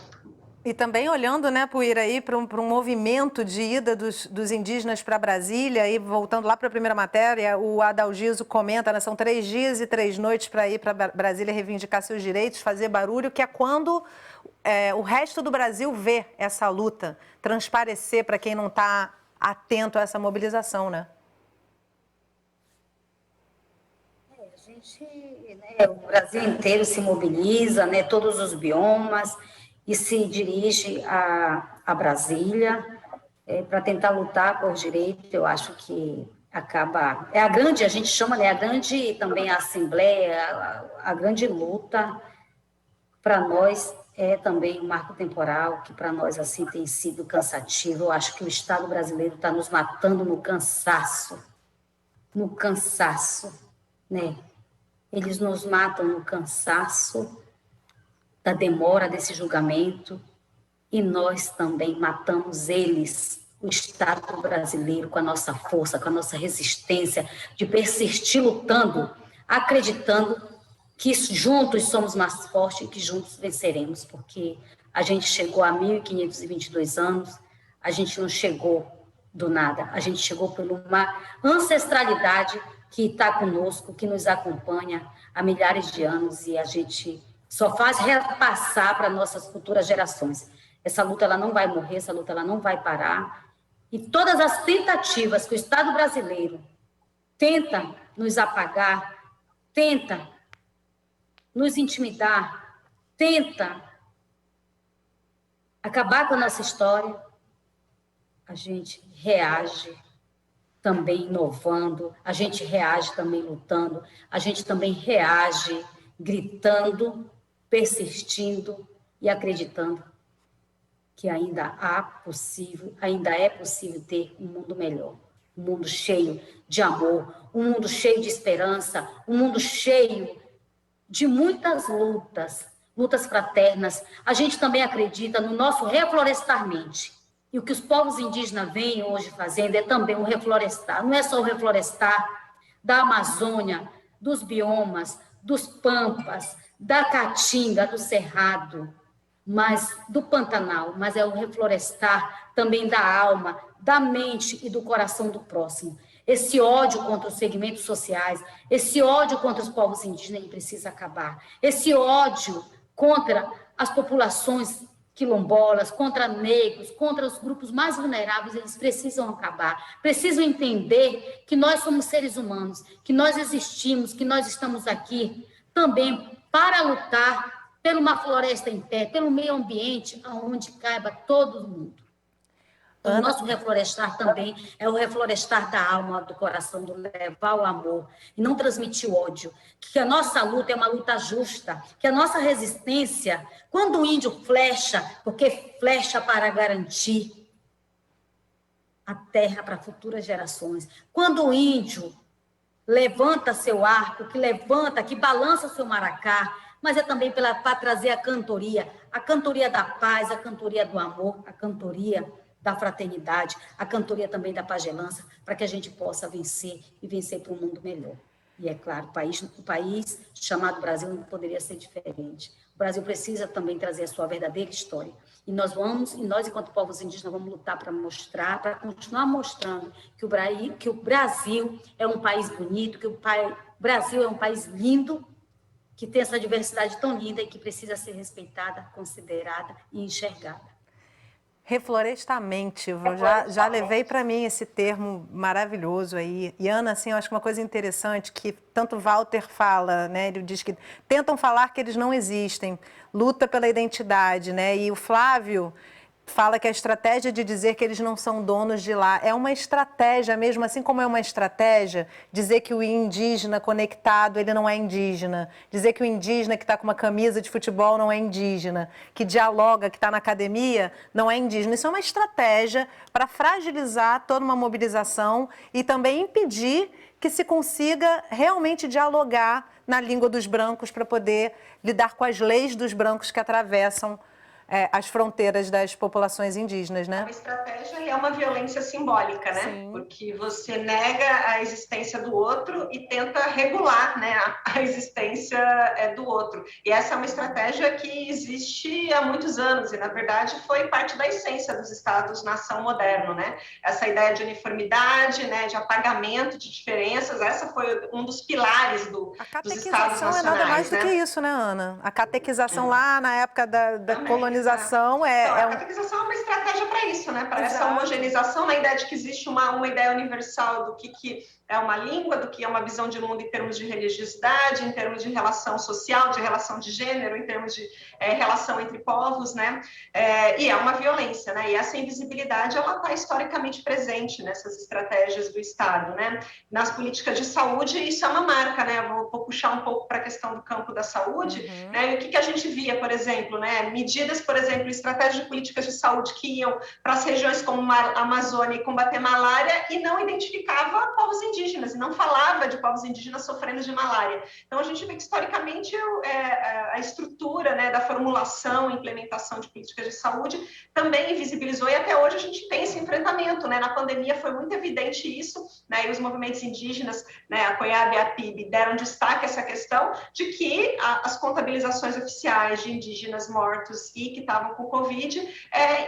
E também olhando, né, Puir, aí para um movimento de ida dos indígenas para Brasília, e voltando lá para a primeira matéria, o Adalgiso comenta, né, são 3 dias e 3 noites para ir para Brasília reivindicar seus direitos, fazer barulho, que é quando o resto do Brasil vê essa luta transparecer para quem não está atento a essa mobilização, né? O Brasil inteiro se mobiliza, né, todos os biomas, e se dirige a Brasília para tentar lutar por direito. Eu acho que acaba... a grande, a gente chama, né, a grande também a Assembleia, a grande luta para nós é também o marco temporal, que para nós assim tem sido cansativo. Eu acho que o Estado brasileiro está nos matando no cansaço, né? Eles nos matam no cansaço da demora desse julgamento, e nós também matamos eles, o Estado brasileiro, com a nossa força, com a nossa resistência, de persistir lutando, acreditando que juntos somos mais fortes e que juntos venceremos, porque a gente chegou a 1.522 anos, a gente não chegou do nada, a gente chegou por uma ancestralidade que está conosco, que nos acompanha há milhares de anos, e a gente só faz repassar para nossas futuras gerações. Essa luta ela não vai morrer, essa luta ela não vai parar. E todas as tentativas que o Estado brasileiro tenta nos apagar, tenta nos intimidar, tenta acabar com a nossa história, a gente reage também inovando, a gente reage também lutando, a gente também reage gritando, persistindo e acreditando que ainda é possível ter um mundo melhor, um mundo cheio de amor, um mundo cheio de esperança, um mundo cheio de muitas lutas fraternas. A gente também acredita no nosso reflorestar mente. E o que os povos indígenas vêm hoje fazendo é também o reflorestar. Não é só o reflorestar da Amazônia, dos biomas, dos Pampas, da Caatinga, do Cerrado, mas do Pantanal, mas é o reflorestar também da alma, da mente e do coração do próximo. Esse ódio contra os segmentos sociais, esse ódio contra os povos indígenas, ele precisa acabar. Esse ódio contra as populações quilombolas, contra negros, contra os grupos mais vulneráveis, eles precisam acabar. Precisam entender que nós somos seres humanos, que nós existimos, que nós estamos aqui também para lutar por uma floresta em pé, pelo meio ambiente, onde caiba todo mundo. Então, o nosso reflorestar também é o reflorestar da alma, do coração, do levar o amor e não transmitir o ódio. Que a nossa luta é uma luta justa, que a nossa resistência, quando o índio flecha, porque flecha para garantir a terra para futuras gerações. Quando o índio levanta seu arco, que balança seu maracá, mas é também para trazer a cantoria da paz, a cantoria do amor, a cantoria da fraternidade, a cantoria também da pagelança, para que a gente possa vencer e vencer para um mundo melhor. E é claro, o país chamado Brasil não poderia ser diferente. O Brasil precisa também trazer a sua verdadeira história. E nós, enquanto povos indígenas, vamos lutar para mostrar, para continuar mostrando que o Brasil é um país bonito, que o Brasil é um país lindo, que tem essa diversidade tão linda e que precisa ser respeitada, considerada e enxergada. Reflorestamente, já levei para mim esse termo maravilhoso aí. E, Ana, assim, eu acho que uma coisa interessante que tanto Walter fala, né? Ele diz que tentam falar que eles não existem, luta pela identidade, né? E o Flávio fala que a estratégia de dizer que eles não são donos de lá é uma estratégia mesmo, assim como é uma estratégia dizer que o indígena conectado, ele não é indígena, dizer que o indígena que está com uma camisa de futebol não é indígena, que dialoga, que está na academia, não é indígena. Isso é uma estratégia para fragilizar toda uma mobilização e também impedir que se consiga realmente dialogar na língua dos brancos para poder lidar com as leis dos brancos que atravessam as fronteiras das populações indígenas, né? É uma estratégia e é uma violência simbólica, né? Sim. Porque você nega a existência do outro e tenta regular, né, a existência do outro. E essa é uma estratégia que existe há muitos anos e, na verdade, foi parte da essência dos Estados-nação moderno, né? Essa ideia de uniformidade, né, de apagamento de diferenças, essa foi um dos pilares dos Estados nacionais. A catequização é nada mais do que isso, né, Ana? A catequização lá na época da colonização então, a catequização é uma estratégia para isso, né? Para essa homogeneização, na ideia de que existe uma ideia universal do que é uma língua, do que é uma visão de mundo em termos de religiosidade, em termos de relação social, de relação de gênero, em termos de relação entre povos, né? E é uma violência, né? E essa invisibilidade, ela está historicamente presente nessas estratégias do Estado, né? Nas políticas de saúde, isso é uma marca, né? Eu vou puxar um pouco para a questão do campo da saúde, né? E o que a gente via, por exemplo, né? Medidas, por exemplo, estratégias de políticas de saúde que iam para as regiões como a Amazônia e combater malária e não identificava povos indígenas, e não falava de povos indígenas sofrendo de malária. Então, a gente vê que, historicamente, a estrutura, né, da formulação e implementação de políticas de saúde também invisibilizou, e até hoje a gente tem esse enfrentamento, né? Na pandemia foi muito evidente isso, né? E os movimentos indígenas, né, a COIAB e a PIB, deram destaque a essa questão de que as contabilizações oficiais de indígenas mortos e que estavam com Covid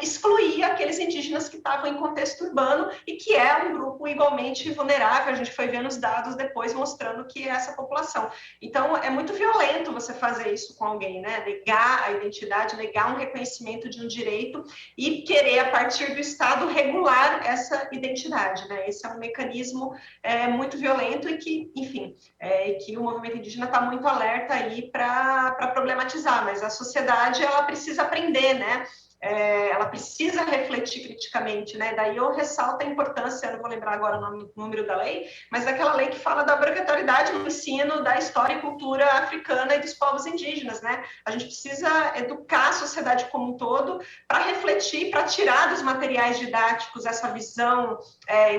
excluía aqueles indígenas que estavam em contexto urbano e que é um grupo igualmente vulnerável. A gente foi vendo os dados depois mostrando que é essa população. Então, é muito violento você fazer isso com alguém, né? Negar a identidade, negar um reconhecimento de um direito e querer, a partir do Estado, regular essa identidade, né? Esse é um mecanismo muito violento e que, enfim, que o movimento indígena está muito alerta aí para problematizar, mas a sociedade, ela precisa aprender, né? Ela precisa refletir criticamente, né? Daí eu ressalto a importância, eu não vou lembrar agora o número da lei, mas daquela lei que fala da obrigatoriedade no ensino da história e cultura africana e dos povos indígenas, né? A gente precisa educar a sociedade como um todo para refletir, para tirar dos materiais didáticos essa visão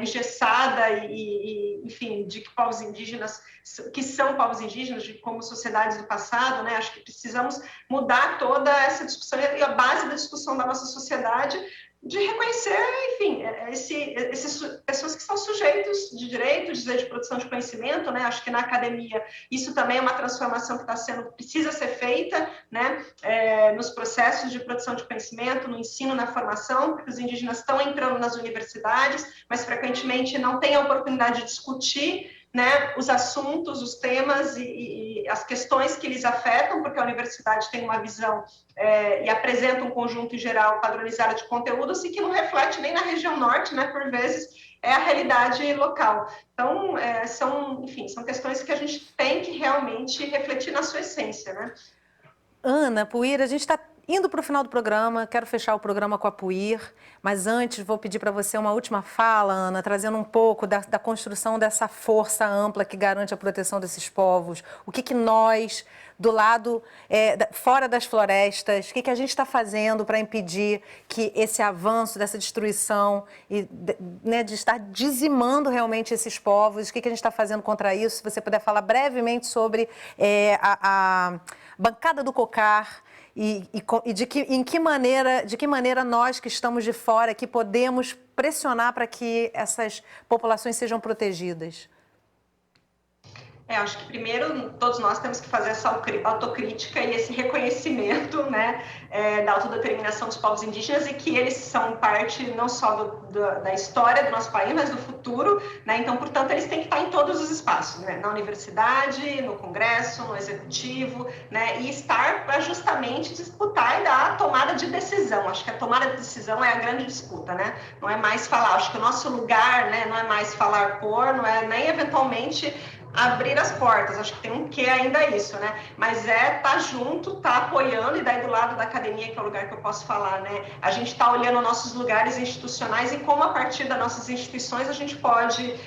engessada e, enfim, de que povos indígenas, que são povos indígenas, de como sociedades do passado, né? Acho que precisamos mudar toda essa discussão e a base da discussão da nossa sociedade de reconhecer, enfim, essas pessoas que são sujeitos de direito, de produção de conhecimento, né? Acho que na academia isso também é uma transformação que precisa ser feita, né? Nos processos de produção de conhecimento, no ensino, na formação, porque os indígenas estão entrando nas universidades, mas frequentemente não têm a oportunidade de discutir, né, os assuntos, os temas e as questões que lhes afetam, porque a universidade tem uma visão e apresenta um conjunto em geral padronizado de conteúdos e que não reflete nem na região norte, né, por vezes é a realidade local. Então, são questões que a gente tem que realmente refletir na sua essência, né? Ana, Puíra, a gente está Indo para o final do programa, quero fechar o programa com a Puir, mas antes vou pedir para você uma última fala, Ana, trazendo um pouco da construção dessa força ampla que garante a proteção desses povos. O que nós, do lado, fora das florestas, o que a gente está fazendo para impedir que esse avanço, dessa destruição, né, de estar dizimando realmente esses povos, o que a gente está fazendo contra isso? Se você puder falar brevemente sobre a bancada do COCAR, e de que maneira nós que estamos de fora que podemos pressionar para que essas populações sejam protegidas? Acho que primeiro todos nós temos que fazer essa autocrítica e esse reconhecimento, né, da autodeterminação dos povos indígenas e que eles são parte não só da história do nosso país, mas do futuro, né? Então, portanto, eles têm que estar em todos os espaços, né? Na universidade, no Congresso, no Executivo, né? E estar para justamente disputar e dar a tomada de decisão. Acho que a tomada de decisão é a grande disputa, né? Não é mais falar, acho que o nosso lugar, né, não é mais falar por, não é nem eventualmente abrir as portas, acho que tem um quê ainda isso, né? Mas tá junto, tá apoiando, e daí do lado da academia, que é o lugar que eu posso falar, né? A gente tá olhando nossos lugares institucionais e como a partir das nossas instituições a gente pode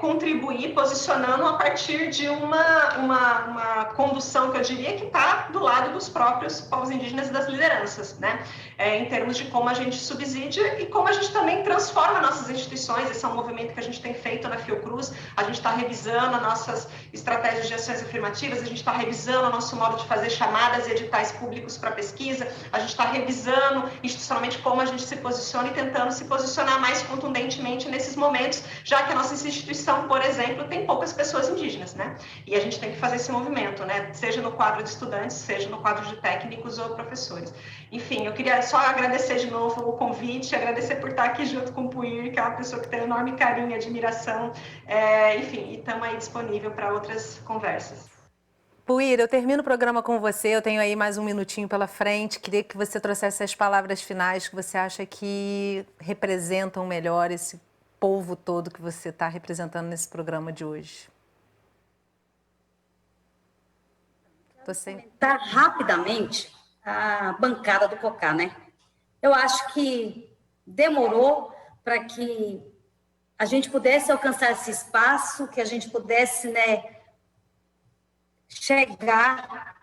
contribuir, posicionando a partir de uma condução que eu diria que tá do lado dos próprios povos indígenas e das lideranças, né? Em termos de como a gente subsidia e como a gente também transforma nossas instituições. Esse é um movimento que a gente tem feito na Fiocruz, a gente está revisando a nossas estratégias de ações afirmativas, a gente está revisando o nosso modo de fazer chamadas e editais públicos para pesquisa, a gente está revisando institucionalmente como a gente se posiciona e tentando se posicionar mais contundentemente nesses momentos, já que a nossa instituição, por exemplo, tem poucas pessoas indígenas, né? E a gente tem que fazer esse movimento, né? Seja no quadro de estudantes, seja no quadro de técnicos ou professores. Enfim, eu queria só agradecer de novo o convite, agradecer por estar aqui junto com o Puir, que é uma pessoa que tem enorme carinho e admiração, enfim, e estamos aí disponível para outras conversas. Puir, eu termino o programa com você, eu tenho aí mais um minutinho pela frente, queria que você trouxesse as palavras finais que você acha que representam melhor esse povo todo que você está representando nesse programa de hoje. Comentar rapidamente a bancada do COCAR, né? Eu acho que demorou para que a gente pudesse alcançar esse espaço, que a gente pudesse, né, chegar,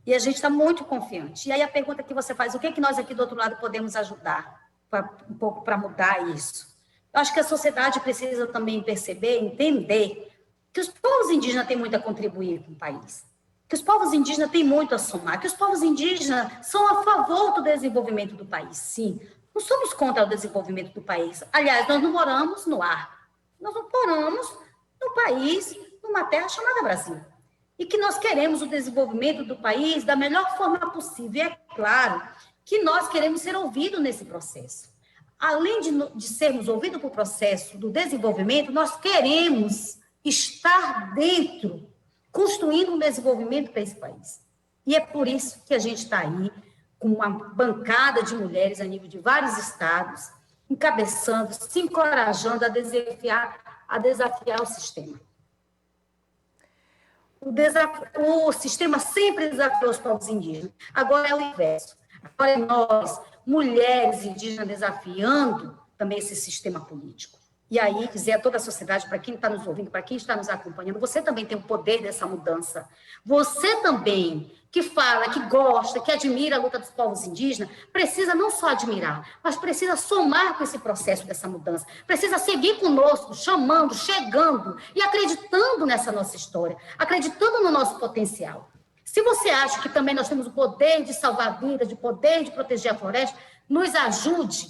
e a gente está muito confiante. E aí a pergunta que você faz, o que nós aqui do outro lado podemos ajudar um pouco para mudar isso? Eu acho que a sociedade precisa também perceber, entender que os povos indígenas têm muito a contribuir com o país, que os povos indígenas têm muito a somar, que os povos indígenas são a favor do desenvolvimento do país, sim. Não somos contra o desenvolvimento do país. Aliás, nós não moramos no ar. Nós não moramos no país, numa terra chamada Brasil. E que nós queremos o desenvolvimento do país da melhor forma possível. E é claro que nós queremos ser ouvidos nesse processo. Além de sermos ouvidos para o processo do desenvolvimento, nós queremos estar dentro, construindo um desenvolvimento para esse país. E é por isso que a gente está aí, com uma bancada de mulheres a nível de vários estados, encabeçando, se encorajando a desafiar o sistema. O sistema sempre desafiou os povos indígenas. Agora é o inverso. Agora é nós, mulheres indígenas, desafiando também esse sistema político. E aí, dizer a toda a sociedade, para quem está nos ouvindo, para quem está nos acompanhando, você também tem o poder dessa mudança. Você também, que fala, que gosta, que admira a luta dos povos indígenas, precisa não só admirar, mas precisa somar com esse processo dessa mudança. Precisa seguir conosco, chamando, chegando e acreditando nessa nossa história, acreditando no nosso potencial. Se você acha que também nós temos o poder de salvar vidas, de poder de proteger a floresta, nos ajude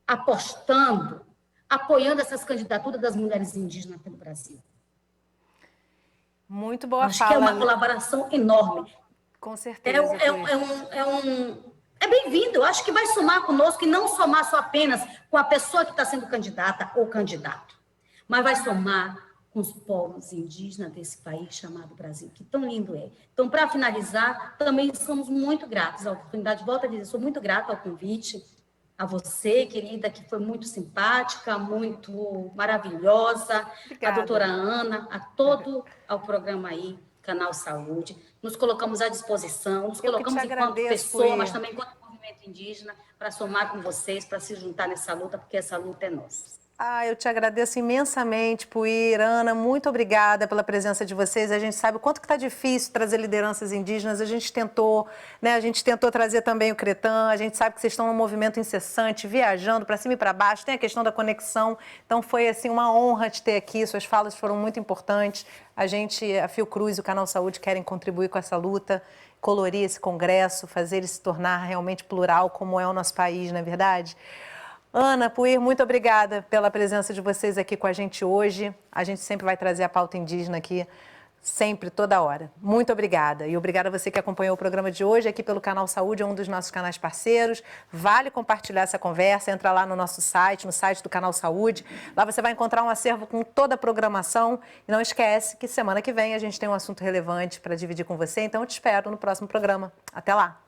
apostando, apoiando essas candidaturas das mulheres indígenas pelo Brasil. Muito boa Acho fala. que é uma colaboração enorme. Com certeza. É bem-vindo. Eu acho que vai somar conosco e não somar só apenas com a pessoa que está sendo candidata ou candidato, mas vai somar com os povos indígenas desse país chamado Brasil, que tão lindo é. Então, para finalizar, também somos muito gratos à oportunidade. Volto a dizer, sou muito grata ao convite, a você, querida, que foi muito simpática, muito maravilhosa, obrigada. A doutora Ana, a todo ao programa aí, Canal Saúde. nos colocamos à disposição, nos Eu que colocamos te enquanto agradeço, pessoa, Puir. mas também enquanto movimento indígena, para somar com vocês, para se juntar nessa luta, porque essa luta é nossa. Eu te agradeço imensamente, Puir. Ana, muito obrigada pela presença de vocês. A gente sabe o quanto que está difícil trazer lideranças indígenas. A gente tentou, né? A gente tentou trazer também o Cretan. A gente sabe que vocês estão num movimento incessante, viajando para cima e para baixo. Tem a questão da conexão. Então foi assim uma honra te ter aqui. Suas falas foram muito importantes. A Fiocruz e o Canal Saúde querem contribuir com essa luta, colorir esse congresso, fazer ele se tornar realmente plural, como é o nosso país, não é verdade? Ana, Puir, muito obrigada pela presença de vocês aqui com a gente hoje. A gente sempre vai trazer a pauta indígena aqui, sempre, toda hora. Muito obrigada. E obrigada a você que acompanhou o programa de hoje aqui pelo Canal Saúde, é um dos nossos canais parceiros. Vale compartilhar essa conversa, entra lá no nosso site, no site do Canal Saúde. Lá você vai encontrar um acervo com toda a programação. E não esquece que semana que vem a gente tem um assunto relevante para dividir com você. Então eu te espero no próximo programa. Até lá!